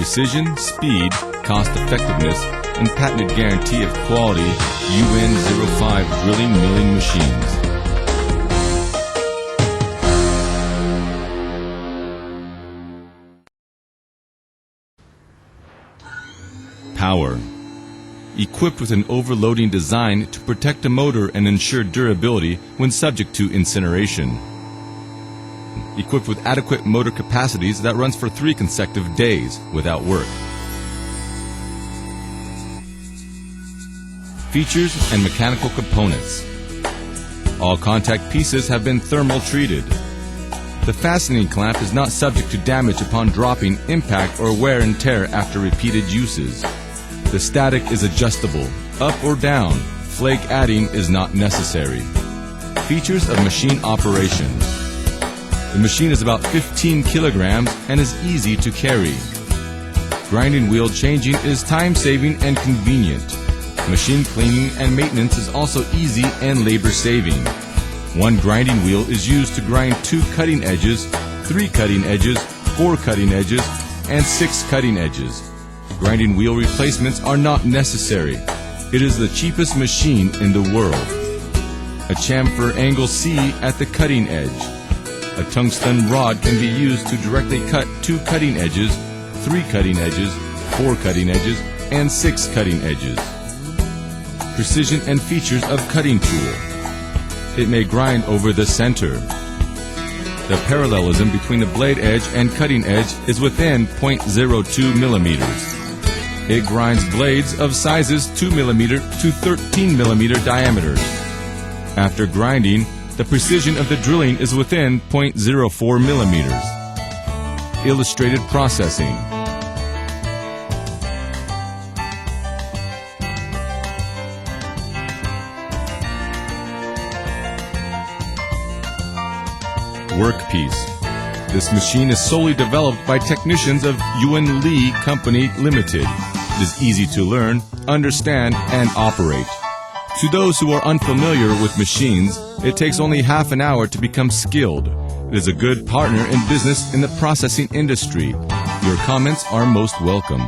precision, speed, cost-effectiveness, and patented guarantee of quality UN05 drilling milling machines. Power. Equipped with an overloading design to protect the motor and ensure durability when subject to incineration. Equipped with adequate motor capacities that runs for 3 consecutive days without work. Features and mechanical components. All contact pieces have been thermal treated. The fastening clamp is not subject to damage upon dropping, impact, or wear and tear after repeated uses. The static is adjustable, up or down. Flake adding is not necessary. Features of machine operation. The machine is about 15 kilograms and is easy to carry. Grinding wheel changing is time-saving and convenient. Machine cleaning and maintenance is also easy and labor-saving. 1 grinding wheel is used to grind 2 cutting edges, 3 cutting edges, 4 cutting edges, and 6 cutting edges. Grinding wheel replacements are not necessary. It is the cheapest machine in the world. A chamfer angle C at the cutting edge. A tungsten rod can be used to directly cut 2 cutting edges, 3 cutting edges, 4 cutting edges, and 6 cutting edges. Precision and features of cutting tool. It may grind over the center. The parallelism between the blade edge and cutting edge is within 0.02 millimeters. It grinds blades of sizes 2 millimeter to 13 millimeter diameters. After grinding, the precision of the drilling is within 0.04 millimeters. Illustrated processing. Workpiece. This machine is solely developed by technicians of Yuan Li Company Limited. It is easy to learn, understand, and operate. To those who are unfamiliar with machines, it takes only half an hour to become skilled. It is a good partner in business in the processing industry. Your comments are most welcome.